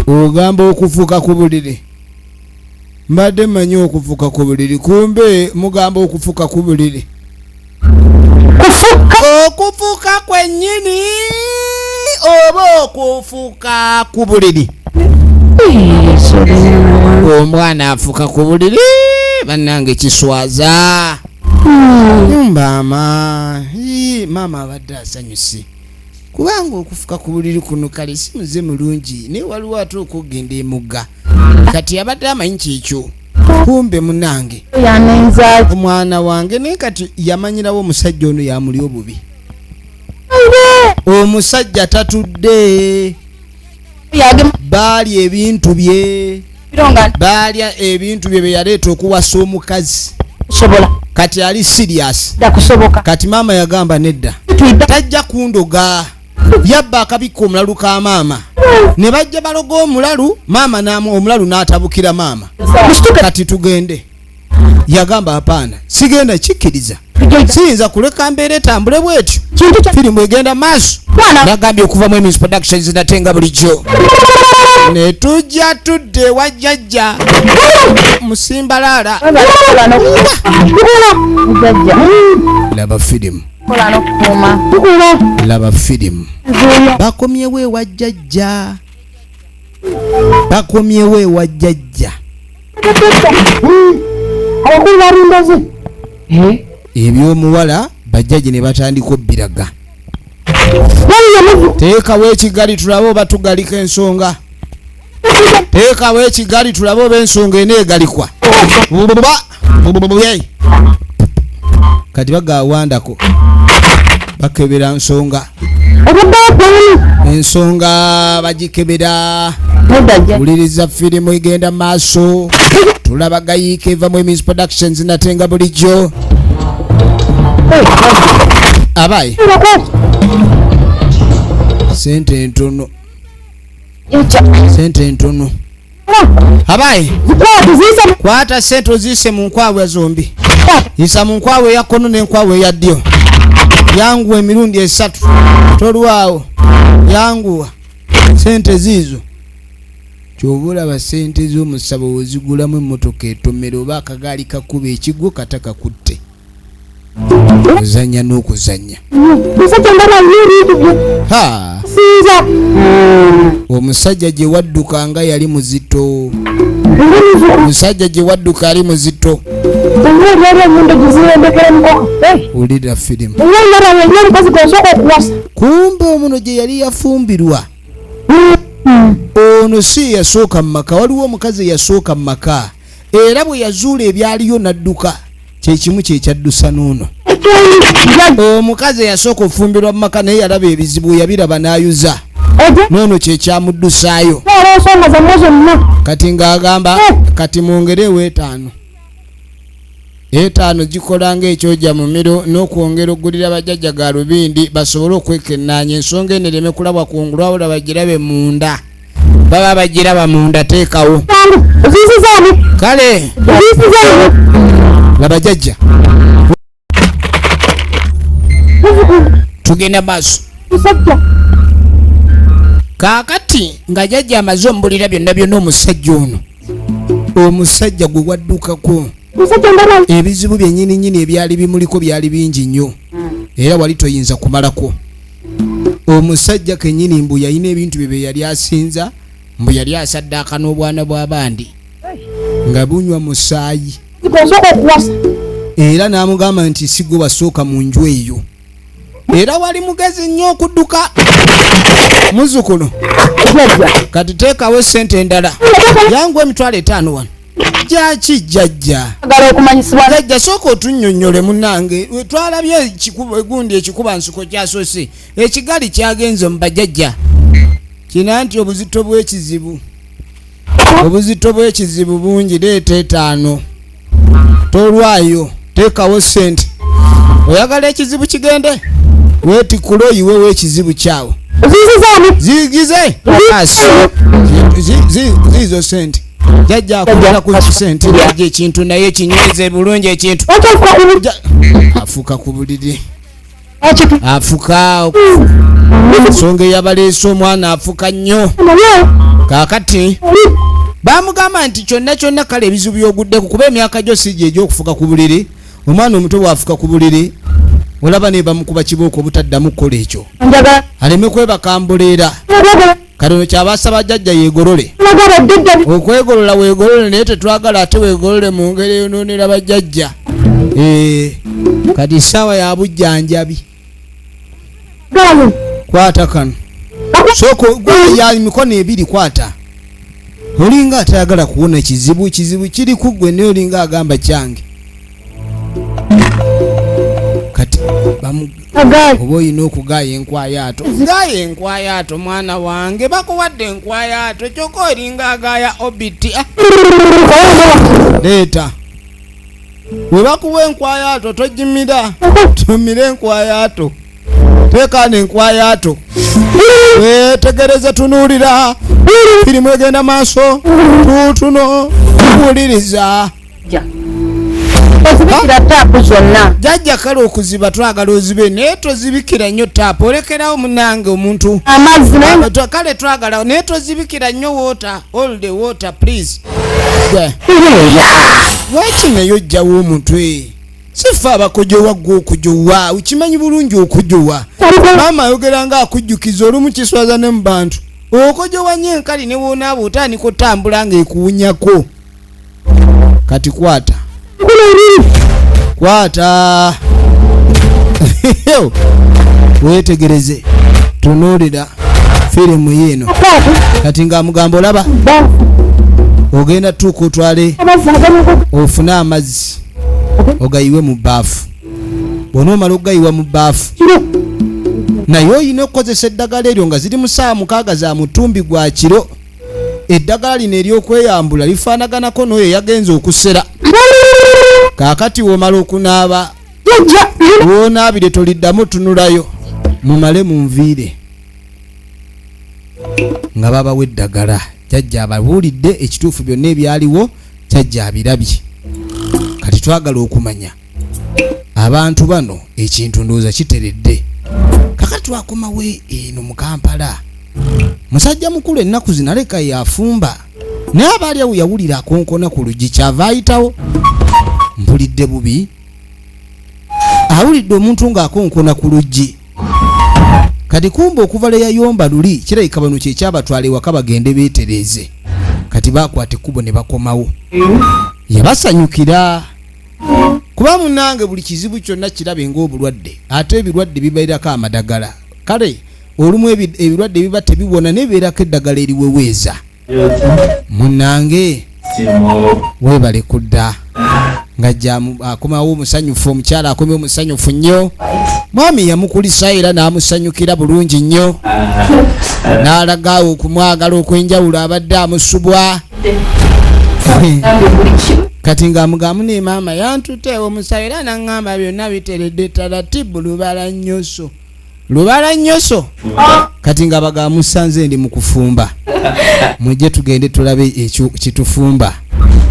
ogamba okufuka ku buliri mbadde manyi okufuka ku buliri kumbe mugamba okufuka ku buliri okufuka kwennyini oba okufuka ku buliri omwana afuka ku buliri bannange kiswaza mbaama maama abadde asanyuse kubanga okufuka ku buliri kuno kale si muze mulungi naye waliwo ate okugenda emugga kati abadde amanyi kyekyo kumbe munange omwana wange naye kati yamanyirawo omusajja ono yamuli obubi omusajja tatudde baalya ebintu bye baalya ebintu bye byeyaleeta okuwasa omukazi kati ali sirias kati maama yagamba nedda tajja kundoga yabba akabika omulalu ka maama ne bajja baloga omulalu maama omulalu n'atabukira maama kati tugende yagamba apaana sigenda kikkiriza siyinza kuleka mbeera etambule bwetyo firimu egenda maaso nagambye okuva mu Emis Productions natenga bulijjo ne tujja tudde wajjajja musimbalaala laba firimu laba firimu bakomyewo ewajjajja bakomyewo ewajjajja ebyomuwala bajjaji ne batandika obbiraga teekawo ekigali tulabe oba tugalika ensonga teekawo ekigali tulabe oba ensonga eneegalikwa kati bagawandako bakebera nsonga ensonga bagikebera wuliriza firimu egenda maaso tulaba gayiika eva mu Emis Productions natenga bulijjo abaye sente ntono abaye kwata sente ozise mu nkwawe zombi isa mu nkwawe ya kono n'enkwawe ya ddyo yanguwa emirundi 3 tolwawo yanguwa sente ziizo kyobulaba sente z'omusabo wezigulamu emmotoka etomera oba akagaali kakuba ekigwo kataka kutte kuzanya n'okuzanya omusajja gye wadduka nga yali muzito omusajja gye wadduka ali muzito Ulira firimu. Kumbe omuno gye yali yafumbirwa. Ono si yasooka mu maka, waliwo omukazi yasooka mu maka era bwe yazuula ebyaliyo n'adduka. Kyekimu kyekyaddusa n'ono. Omukazi yasooka ofumbirwa mu maka naye yalaba ebizibu yabiraba n'ayuza. N'ono kyekyamuddusaayo. Kati ng'agamba kati mwongerewo 5. 5 gikola ng'ekyoja mu miro n'okwongera oggulira bajjajja gaalubindi basobole okwekennaanya ensonga eno ereme kulabwa kungulwawo labagirabe munda. Baba bagiraba munda teekawo. Kale laba jjajja tugenda maaso. Kaakati nga jjajja amaze omubulira byonna byonna omusajja ono. Omusajja gwe waddukako. Ebizibu byennyini nnyini ebyali bimuliko byali bingi nnyo era wali toyinza kumalako. Omusajja kennyini mbu yalina ebintu bye yali asinza, mbu yali asaddaaka n'obwana bw'abandi nga bunywa musaayi era n'amugamba nti si gwe wasooka mu nju eyo era wali mugezi nnyo okudduka. Muzzukulu kati teekawo sente endala yangu emitwalo 5 wano. Jaki jjajja jjajja sooka otunnyonnyole munnange twalabye gundi ekikuba nsuko kyasoose ekigali kyagenze mu bajjajja kina nti obuzito bw'ekizibu bungi leeta 5 tolwayo teekawo sente oyagala ekizibu kigende weetikula oyiwewo ekizibu kyawo zigize ziizo sente jjajja akubira ku kisente jjajja ekintu naye kinyweze bulungi ekintu afuuka ku buliri afuka ensonga eyabaleese omwana afuka nnyo. Kaakati bamugamba nti kyonna kale ebizibu by'oguddeku kuba emyaka gyo si gye egy'okufuka ku buliri. Omwana omuto bw'afuka ku buliri olaba ne bamukuba kibooko obutaddamu kukola ekyo aleme kwebaka mbuleera. Katono kyabasaba jjajja yeegolole. Okwegolola weegolole naye tetwagala ate weegolole mu ngeri eyonoonera bajjajja. Kati ssaawa ya bujjanjabi. Kwata kano sooka ya mikono 2 kwata. Olinga atayagala kuwona kizibu kiri ku ggwe naye olinga agamba kyange. Kati oba olina okugaaya enkwayaato. Gaaya enkwayaato mwana wange bakuwadde enkwayaato kyokka olinga agaaya obiti. Leeta we bakuwa enkwayaato tojimira tumire enkwayaato teekaana enkwayaato weetegereze tunuulira firimu egenda maaso tuutuno tuwuliriza. Jjajja kale okuziba twagala ozibe naye tozibikira nnyo taapu olekerawo munange omuntu kale twagala naye tozibikira nnyo water all the water please. Lwaki naye ojjawo omutwe sifa abakojowa gwe okujowa ukimanyi bulungi okujowa. Maama ayogera nga akujjukiza olumu kiswaza ne mu bantu okojowa nnyo enkali ne woonaaba otandika otambula ng'ekuwunyako. Kati kwata weetegereze tunuulira firimu yeeno. Kati ng'amugamba olaba ogenda tuuka otwale ofune amazzi ogayiwe mu bbaafu. Bw'onoomala ogayiwa mu bbaafu naye oyina okukozesa eddagala eryo nga ziri mu ssaawa 6 za mutumbi gwa kiro. Eddagala lino ery'okweyambula lifaanaganako n'oyo yagenze okusera. Kaakati w'omala okunaaba w'onaabire toliddamu tunulayo mumale munviire nga babawa eddagala. Jjajja ababuulidde ekituufu byonna ebyaliwo jjajja abirabye. Kati twagala okumanya abantu bano ekintu ndowooza kiteredde. Kakati twakomawo eno mu Kampala musajja mukulu ennaku zinaleka yafumba naye abaali awo yawulira akonkona ku luggi kyava ayitawo. Mpulidde bubi awulidde omuntu ng'akonkona ku luggi. Kati kumba okuva le yayomba luli kirabika bano kyekyabatwala ewaka bagende beetereeze. Kati baakwata ekkubo ne bakomawo yabasanyukira kuba munange buli kizibu kyonna kirabe ng'obulwadde ate ebirwadde bibeerako amadagala kale olumu ebirwadde biba tebiwona nebeerako eddagala eriweweeza munange weebale kudda ngajja akomawo omusanyufu omukyala akomye omusanyufu nnyo mwami yamukulisa era n'amusanyukira bulungi nnyo n'alagaawo okumwagala okwenjawulo abadde amusubwa kati ng'amugamu ne maama yantute omusawo era n'aŋŋamba byonna biteredde taratibu lubala nnyoso kati nga bagamusanze ndi mu kufumba mujje tugende tulabe ekyo kitufumba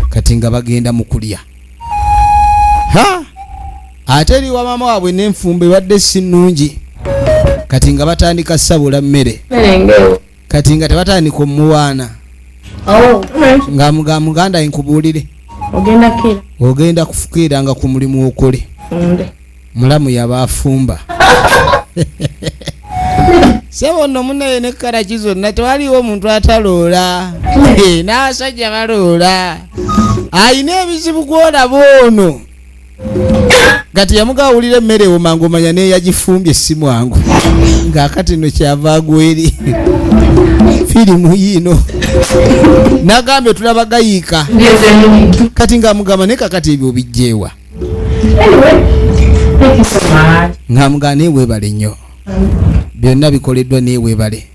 kati nga bagenda mu kulya ate eriwa maama waabwe n'enfumba ebadde si nnungi kati nga batandika sabula mmere kati nga tebatandika omuwaana nga muganda nkubuulire ogenda kufukiira nga ku mulimu okole mulamu yaba afumba sebo nno munaye ne karaki zonna tewaliwo omuntu ataloola n'abasajja baloola ayina ebizibu gwolaba ono gati yamugawulira emmere omangu omanya neyagifumbye si mwangu ng'akati no kyava agweri firimu yiino nagambe tulabagayiika kati ng'amugamba naye kakati ebyo obijjeewa ng'amugamba naye weebale nnyo byonna bikoleddwa naye weebale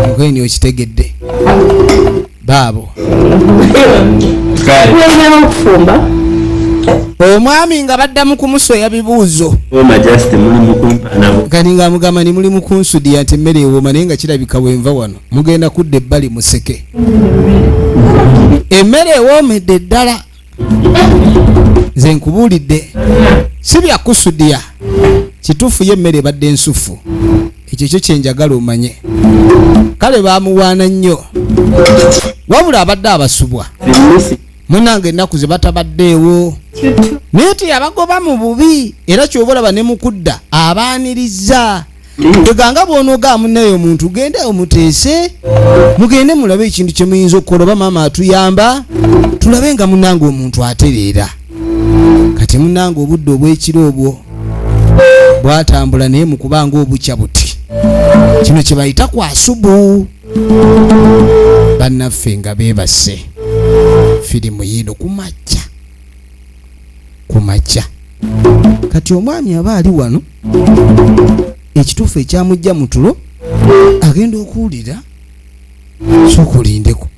nkweni okitegedde baabo omwami nga baddamu kumusoya bibuuzo kati ng'amugamba ni muli mukunsudya nti emmere ewooma naye nga kirabika bwenva wano mugenda kudda ebbali museke emmere ewoomedde ddala nze nkubuulidde si byakusudya kituufu ye emmere ebadde ensufu ekyo kyo kyenjagala omanye kale bamuwaana nnyo wabula abadde abasubwa munange ennaku ze batabaddeewo naye teyabagoba mu bubi era kyoba olaba ne mukudda abaaniriza teganga bw'onoogaa munnayo omuntu gende omuteese mugende mulabe ekintu kye muyinza okukola oba maama atuyamba tulabe nga munange omuntu atereera kati munange obudde obw'ekiro obwo bwatambula naye mukubanga obukya buti kino kye bayita kwasubu bannaffe nga beebase firimu yiino kumakya kati omwami aba ali wano ekituufu ekyamujja mu tulo agenda okuwulira sokulindeko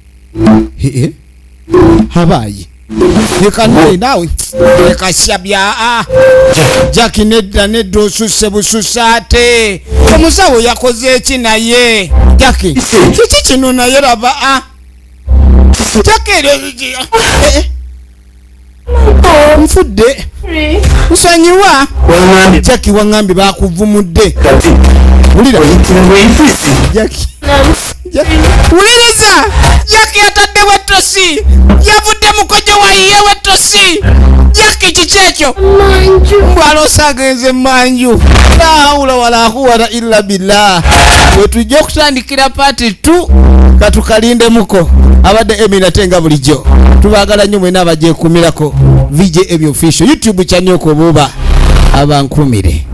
habaayi nekanaye naawe ekasyabya jaki nedda osusse bususa ate omusawo yakoze eki naye jaki kiki kino naye raba jaki nfudde nsonyiwa jaki waŋŋambye bakuvumudde wulira jaki wuliriza jaki yatadde wettosi yavudde mukojo wayiye wettosi jaki kiki ekyo bwalosa agenze manju la hawula wala quwwata illa billah wetujja okutandikira paati 2 katukalindemuko abadde eminatenga bulijjo tubaagala nnyo mwena abagyekumirako VJ Ebyo Official YouTube channel ko buba abankumire.